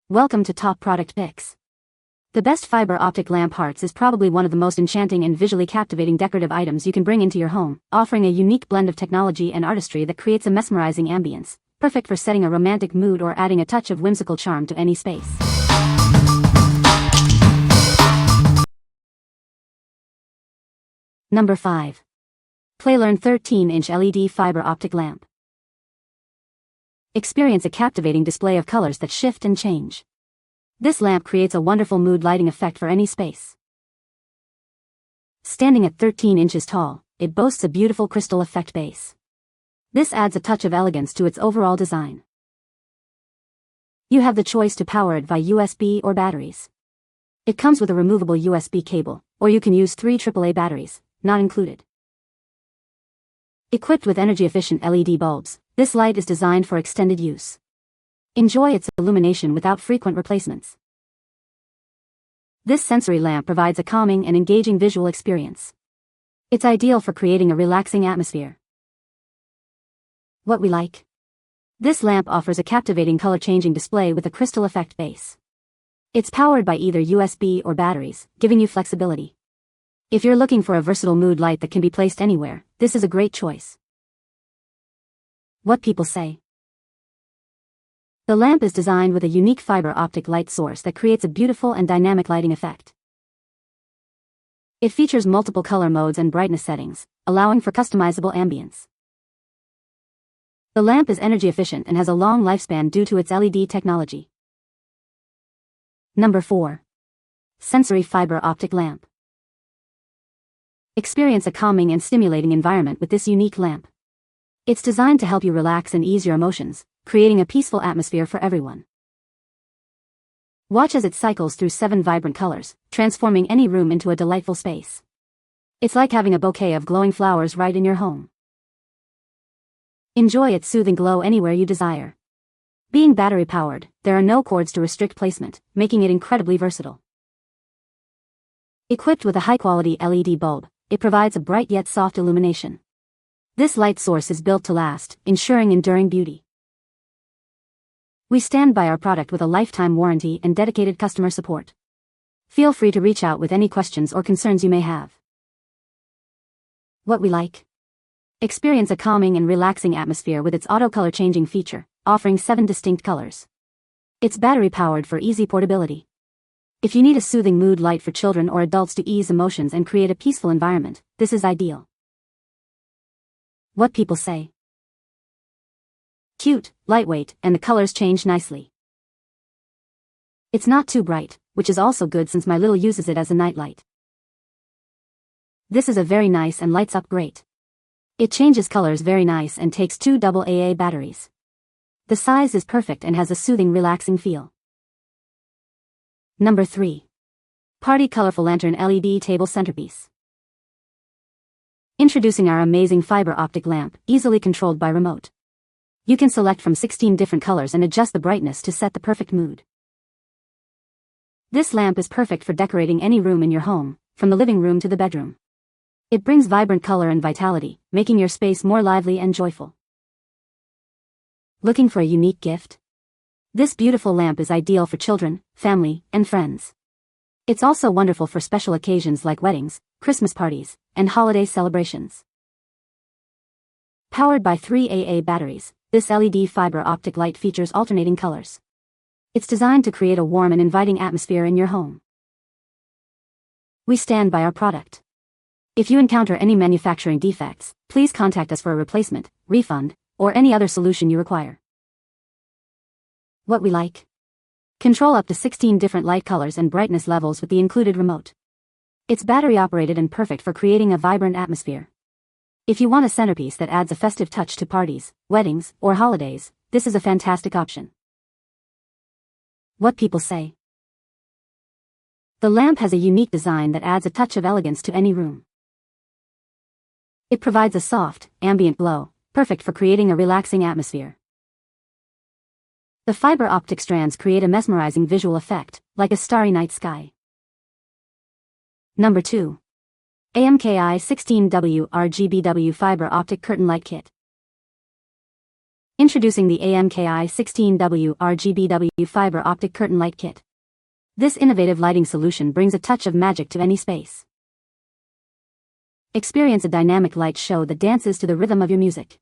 Welcome to Top Product Picks. The best fiber optic lamp hearts is probably one of the most enchanting and visually captivating decorative items you can bring into your home, offering a unique blend of technology and artistry that creates a mesmerizing ambience, perfect for setting a romantic mood or adding a touch of whimsical charm to any space. Number 5. Playlearn 13-inch LED fiber optic lamp. Experience a captivating display of colors that shift and change. This lamp creates a wonderful mood lighting effect for any space. Standing at 13 inches tall, it boasts a beautiful crystal effect base. This adds a touch of elegance to its overall design. You have the choice to power it via USB or batteries. It comes with a removable USB cable, or you can use 3 AAA batteries, not included. Equipped with energy-efficient LED bulbs, this light is designed for extended use. Enjoy its illumination without frequent replacements. This sensory lamp provides a calming and engaging visual experience. It's ideal for creating a relaxing atmosphere. What we like. This lamp offers a captivating color-changing display with a crystal effect base. It's powered by either USB or batteries, giving you flexibility. If you're looking for a versatile mood light that can be placed anywhere, this is a great choice. What people say. The lamp is designed with a unique fiber optic light source that creates a beautiful and dynamic lighting effect. It features multiple color modes and brightness settings, allowing for customizable ambience. The lamp is energy efficient and has a long lifespan due to its LED technology. Number 4. Sensory fiber optic lamp. Experience a calming and stimulating environment with this unique lamp. It's designed to help you relax and ease your emotions, creating a peaceful atmosphere for everyone. Watch as it cycles through 7 vibrant colors, transforming any room into a delightful space. It's like having a bouquet of glowing flowers right in your home. Enjoy its soothing glow anywhere you desire. Being battery-powered, there are no cords to restrict placement, making it incredibly versatile. Equipped with a high-quality LED bulb, it provides a bright yet soft illumination. This light source is built to last, ensuring enduring beauty. We stand by our product with a lifetime warranty and dedicated customer support. Feel free to reach out with any questions or concerns you may have. What we like. Experience a calming and relaxing atmosphere with its auto color changing feature, offering 7 distinct colors. It's battery powered for easy portability. If you need a soothing mood light for children or adults to ease emotions and create a peaceful environment, this is ideal. What people say. Cute, lightweight, and the colors change nicely. It's not too bright, which is also good since my little uses it as a nightlight. This is a very nice and lights up great. It changes colors very nice and takes 2 AA batteries. The size is perfect and has a soothing relaxing feel. Number 3. Party Colorful Lantern LED Table Centerpiece. Introducing our amazing fiber optic lamp, easily controlled by remote. You can select from 16 different colors and adjust the brightness to set the perfect mood. This lamp is perfect for decorating any room in your home, from the living room to the bedroom. It brings vibrant color and vitality, making your space more lively and joyful. Looking for a unique gift? This beautiful lamp is ideal for children, family, and friends. It's also wonderful for special occasions like weddings, Christmas parties, and holiday celebrations. Powered by 3 AA batteries, this LED fiber optic light features alternating colors. It's designed to create a warm and inviting atmosphere in your home. We stand by our product. If you encounter any manufacturing defects, please contact us for a replacement, refund, or any other solution you require. What we like. Control up to 16 different light colors and brightness levels with the included remote. It's battery operated and perfect for creating a vibrant atmosphere. If you want a centerpiece that adds a festive touch to parties, weddings, or holidays, this is a fantastic option. What people say. The lamp has a unique design that adds a touch of elegance to any room. It provides a soft, ambient glow, perfect for creating a relaxing atmosphere. The fiber optic strands create a mesmerizing visual effect, like a starry night sky. Number 2. AMKI 16W RGBW Fiber Optic Curtain Light Kit. Introducing the AMKI 16W RGBW Fiber Optic Curtain Light Kit. This innovative lighting solution brings a touch of magic to any space. Experience a dynamic light show that dances to the rhythm of your music.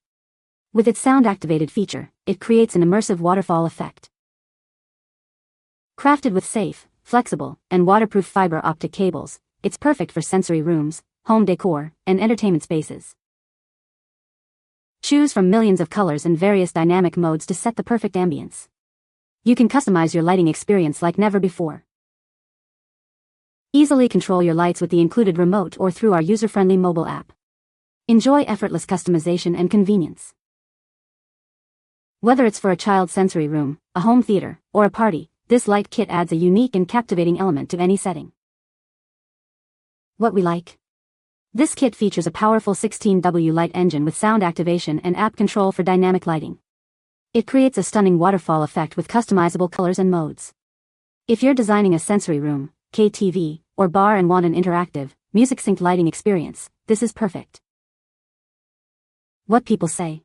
With its sound-activated feature, it creates an immersive waterfall effect. Crafted with safe, flexible, and waterproof fiber optic cables, it's perfect for sensory rooms, home decor, and entertainment spaces. Choose from millions of colors and various dynamic modes to set the perfect ambience. You can customize your lighting experience like never before. Easily control your lights with the included remote or through our user-friendly mobile app. Enjoy effortless customization and convenience. Whether it's for a child's sensory room, a home theater, or a party, this light kit adds a unique and captivating element to any setting. What we like. This kit features a powerful 16W light engine with sound activation and app control for dynamic lighting. It creates a stunning waterfall effect with customizable colors and modes. If you're designing a sensory room, KTV, or bar and want an interactive, music-synced lighting experience, this is perfect. What people say.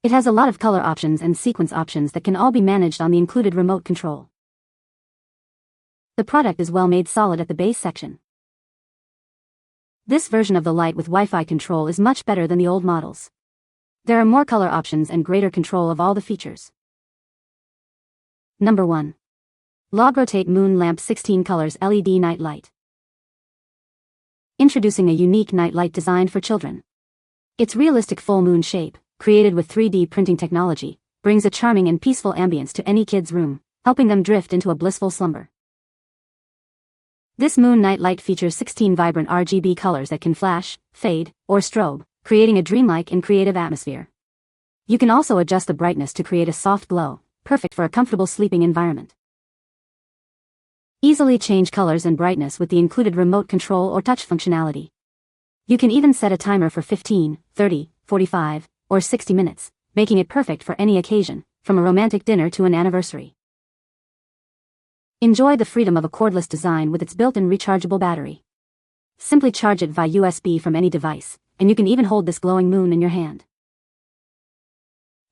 It has a lot of color options and sequence options that can all be managed on the included remote control. The product is well made solid at the base section. This version of the light with Wi-Fi control is much better than the old models. There are more color options and greater control of all the features. Number 1. LOGROTATE Moon Lamp 16 Colors LED Night Light. Introducing a unique night light designed for children. Its realistic full moon shape, created with 3D printing technology, brings a charming and peaceful ambience to any kid's room, helping them drift into a blissful slumber. This moon night light features 16 vibrant RGB colors that can flash, fade, or strobe, creating a dreamlike and creative atmosphere. You can also adjust the brightness to create a soft glow, perfect for a comfortable sleeping environment. Easily change colors and brightness with the included remote control or touch functionality. You can even set a timer for 15, 30, 45, or 60 minutes, making it perfect for any occasion, from a romantic dinner to an anniversary. Enjoy the freedom of a cordless design with its built-in rechargeable battery. Simply charge it via USB from any device, and you can even hold this glowing moon in your hand.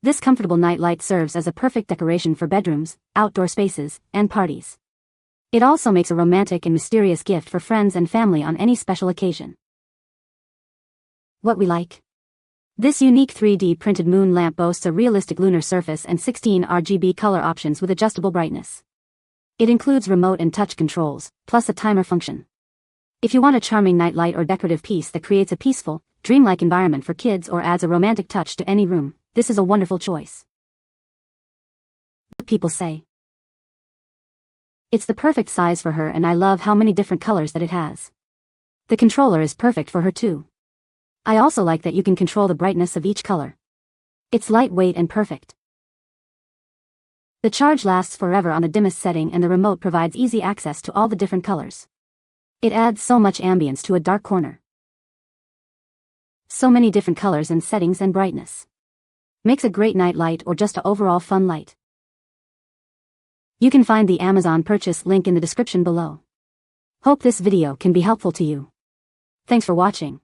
This comfortable night light serves as a perfect decoration for bedrooms, outdoor spaces, and parties. It also makes a romantic and mysterious gift for friends and family on any special occasion. What we like. This unique 3D printed moon lamp boasts a realistic lunar surface and 16 RGB color options with adjustable brightness. It includes remote and touch controls, plus a timer function. If you want a charming night light or decorative piece that creates a peaceful, dreamlike environment for kids or adds a romantic touch to any room, this is a wonderful choice. What people say. It's the perfect size for her and I love how many different colors that it has. The controller is perfect for her too. I also like that you can control the brightness of each color. It's lightweight and perfect. The charge lasts forever on the dimmest setting and the remote provides easy access to all the different colors. It adds so much ambience to a dark corner. So many different colors and settings and brightness. Makes a great night light or just an overall fun light. You can find the Amazon purchase link in the description below. Hope this video can be helpful to you. Thanks for watching.